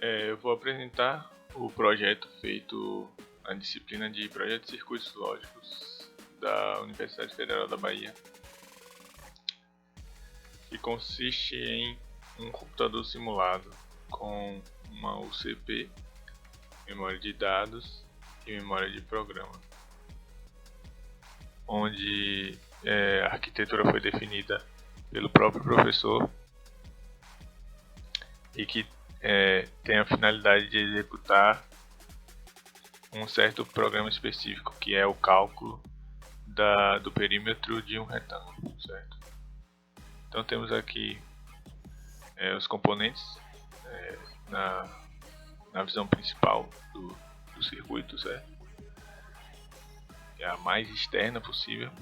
Eu vou apresentar o projeto feito na disciplina de Projetos de Circuitos Lógicos da Universidade Federal da Bahia, que consiste em um computador simulado com uma UCP, memória de dados e memória de programa, onde a arquitetura foi definida pelo próprio professor e que tem a finalidade de executar um certo programa específico, que é o cálculo do perímetro de um retângulo, certo? Então temos aqui os componentes na visão principal do circuito, certo? Que é a mais externa possível,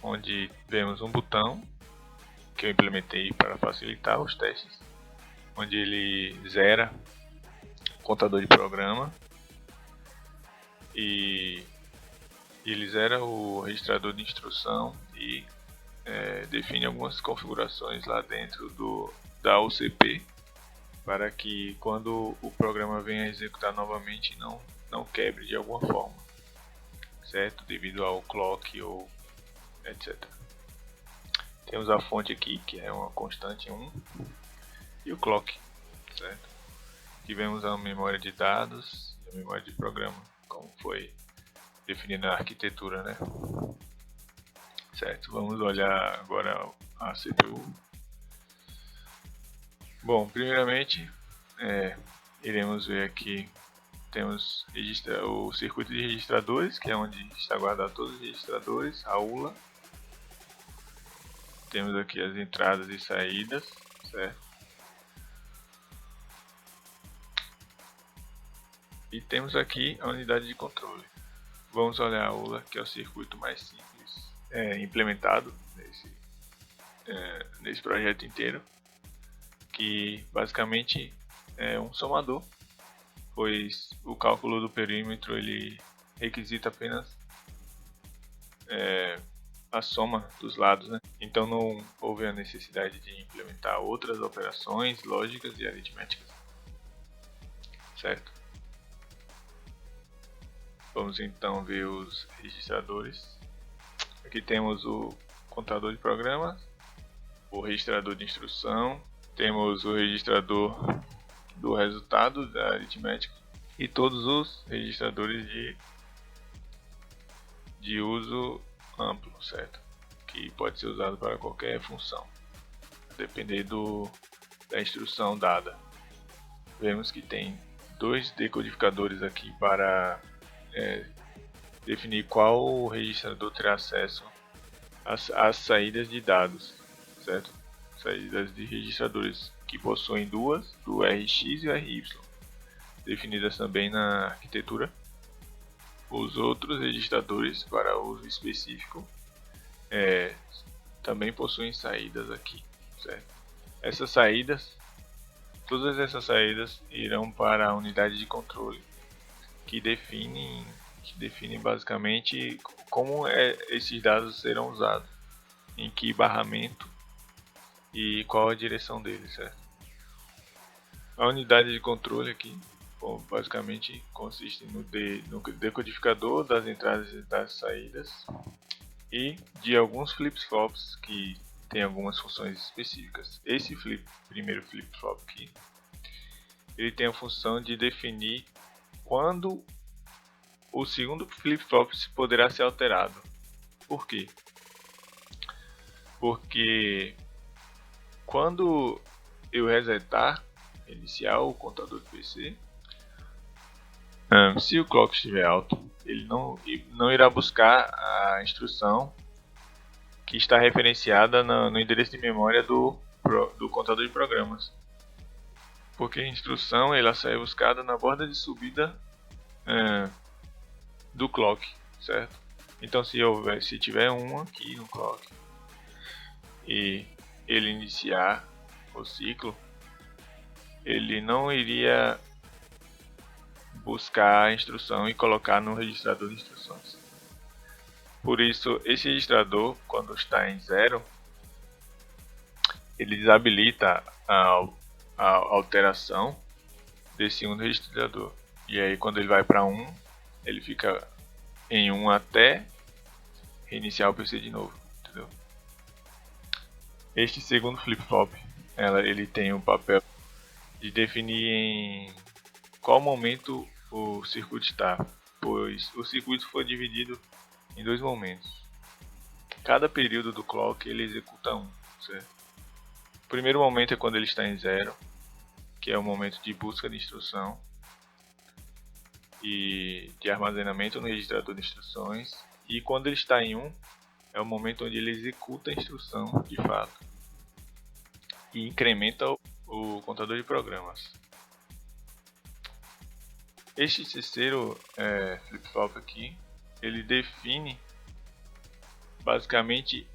onde vemos um botão que eu implementei para facilitar os testes, onde ele zera o contador de programa e ele zera o registrador de instrução e define algumas configurações lá dentro da UCP para que quando o programa venha executar novamente não quebre de alguma forma, certo? Devido ao clock ou etc. Temos a fonte aqui, que é uma constante 1, e o clock, certo? Tivemos a memória de dados e a memória de programa, como foi definido na arquitetura, né? Certo, vamos olhar agora a CPU. Bom, primeiramente, iremos ver aqui, temos o circuito de registradores, que é onde está guardado todos os registradores, a ULA. Temos aqui as entradas e saídas, certo? E temos aqui a unidade de controle. Vamos olhar a ULA, que é o circuito mais simples implementado nesse projeto inteiro, que basicamente é um somador, pois o cálculo do perímetro ele requisita apenas a soma dos lados, né? Então não houve a necessidade de implementar outras operações lógicas e aritméticas, certo? Vamos então ver os registradores. Aqui temos o contador de programas, o registrador de instrução, temos o registrador do resultado da aritmética e todos os registradores de uso amplo, certo? Que pode ser usado para qualquer função, a depender da instrução dada. Vemos que tem dois decodificadores aqui para definir qual registrador terá acesso às saídas de dados, certo? Saídas de registradores que possuem duas, do RX e o RY, definidas também na arquitetura. Os outros registradores para uso específico também possuem saídas aqui, certo? Todas essas saídas irão para a unidade de controle, que define basicamente como esses dados serão usados, em que barramento e qual a direção deles, certo? A unidade de controle aqui, basicamente consiste no decodificador das entradas e das saídas e de alguns flip-flops que tem algumas funções específicas. Esse primeiro flip-flop aqui, ele tem a função de definir quando o segundo flip-flop poderá ser alterado. Por quê? Porque quando eu iniciar o contador do PC, se o clock estiver alto, ele não irá buscar a instrução que está referenciada no endereço de memória do contador de programas, porque a instrução ela sai buscada na borda de subida do clock, certo? Então se tiver um aqui no clock e ele iniciar o ciclo, ele não iria buscar a instrução e colocar no registrador de instruções. Por isso, esse registrador, quando está em 0, ele desabilita a alteração desse segundo registrador. E aí quando ele vai para 1, ele fica em 1 até reiniciar o PC de novo, entendeu? Este segundo flip-flop, ele tem o papel de definir em qual momento o circuito está, pois o circuito foi dividido em 2 momentos. Cada período do clock ele executa um, certo? O primeiro momento é quando ele está em 0, que é o momento de busca de instrução e de armazenamento no registrador de instruções, e quando ele está em 1, é o momento onde ele executa a instrução de fato e incrementa o contador de programas. Este terceiro flip-flop aqui, ele define basicamente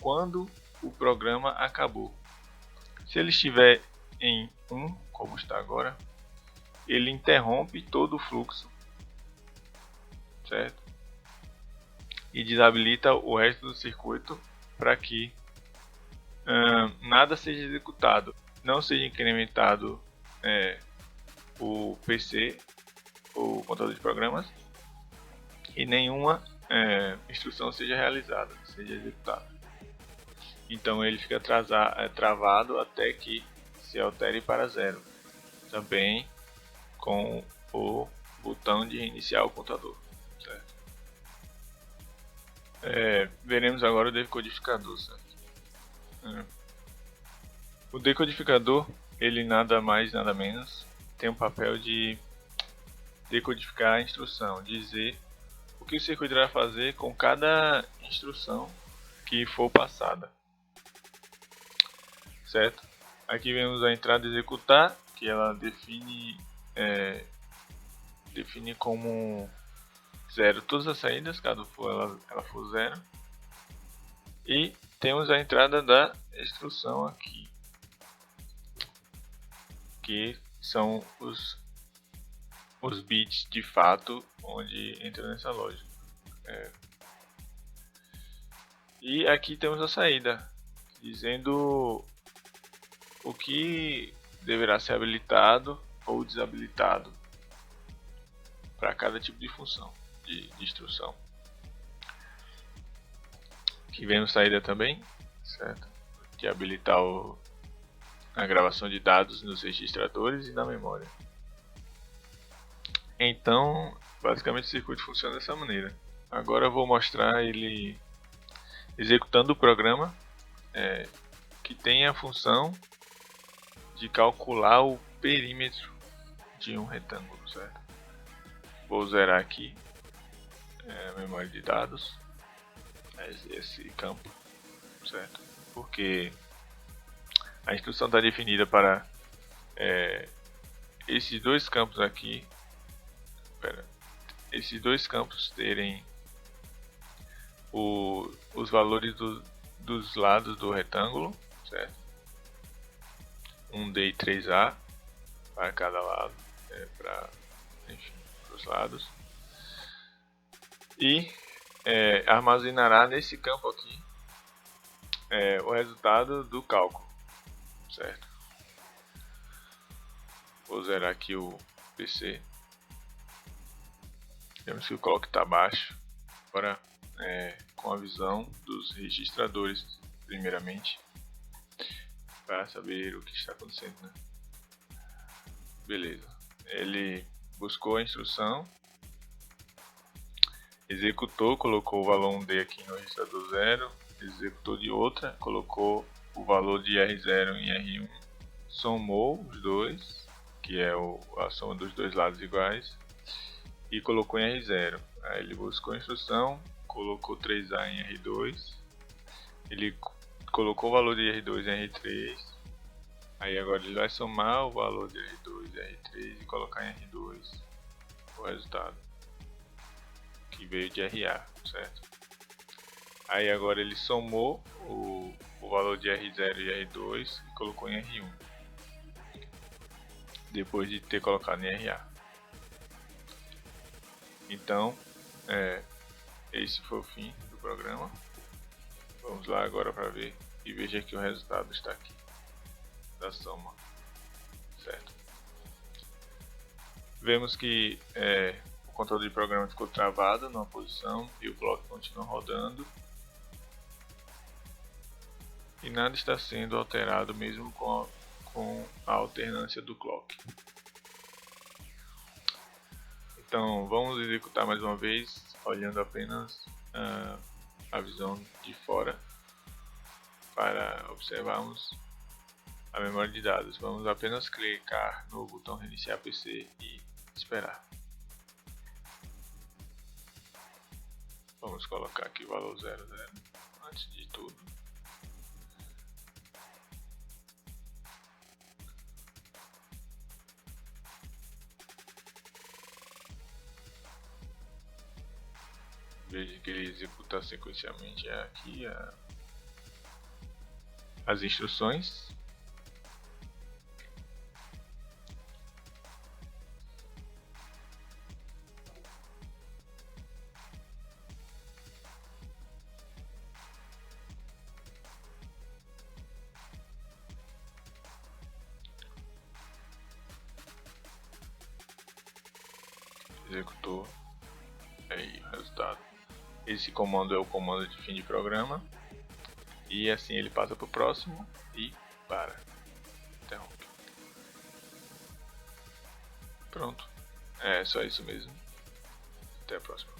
quando o programa acabou. Se ele estiver em 1, como está agora, ele interrompe todo o fluxo, certo? E desabilita o resto do circuito para que nada seja executado, não seja incrementado o PC, o contador de programas, e nenhuma instrução seja realizada, seja executada. Então ele fica travado até que se altere para 0, também com o botão de reiniciar o computador, certo? Veremos agora o decodificador, certo? O decodificador, ele nada mais nada menos tem o papel de decodificar a instrução, dizer o que o circuito vai fazer com cada instrução que for passada, certo? Aqui vemos a entrada executar, que ela define como 0 todas as saídas, caso ela for 0. E temos a entrada da instrução aqui, que são os bits de fato onde entra nessa lógica. E aqui temos a saída, dizendo o que deverá ser habilitado ou desabilitado para cada tipo de função de instrução. Aqui vemos saída também, certo? De habilitar a gravação de dados nos registradores e na memória. Então, basicamente o circuito funciona dessa maneira. Agora eu vou mostrar ele executando o programa que tem a função de calcular o perímetro de um retângulo, certo? Vou zerar aqui a memória de dados, esse campo, certo? Porque a instrução está definida para esses dois campos aqui, esses dois campos terem os valores dos lados do retângulo, certo? 1D e 3A para cada lado, para os lados, e armazenará nesse campo aqui o resultado do cálculo, certo? Vou zerar aqui o PC. Vemos que o clock está baixo. Agora com a visão dos registradores primeiramente, para saber o que está acontecendo, né? Beleza, ele buscou a instrução, executou, colocou o valor 1D aqui no registrador 0, executou de outra, colocou o valor de R0 em R1, somou os dois, que é a soma dos dois lados iguais, e colocou em R0. Aí ele buscou a instrução, colocou 3A em R2, ele colocou o valor de R2 em R3, aí agora ele vai somar o valor de R2 e R3 e colocar em R2 o resultado, que veio de RA, certo? Aí agora ele somou o valor de R0 e R2 e colocou em R1, depois de ter colocado em RA. Então, esse foi o fim do programa. Vamos lá agora para ver e veja que o resultado está aqui da soma, certo? Vemos que o controle de programa ficou travado numa posição e o clock continua rodando. E nada está sendo alterado mesmo com a alternância do clock. Então vamos executar mais uma vez, olhando apenas a visão de fora para observarmos a memória de dados. Vamos apenas clicar no botão reiniciar PC e esperar. Vamos colocar aqui o valor 00 antes de tudo. Veja que ele executa sequencialmente aqui as instruções. Executou aí o resultado. Esse comando é o comando de fim de programa, e assim ele passa para o próximo e interrompe. Pronto, é só isso mesmo. Até a próxima.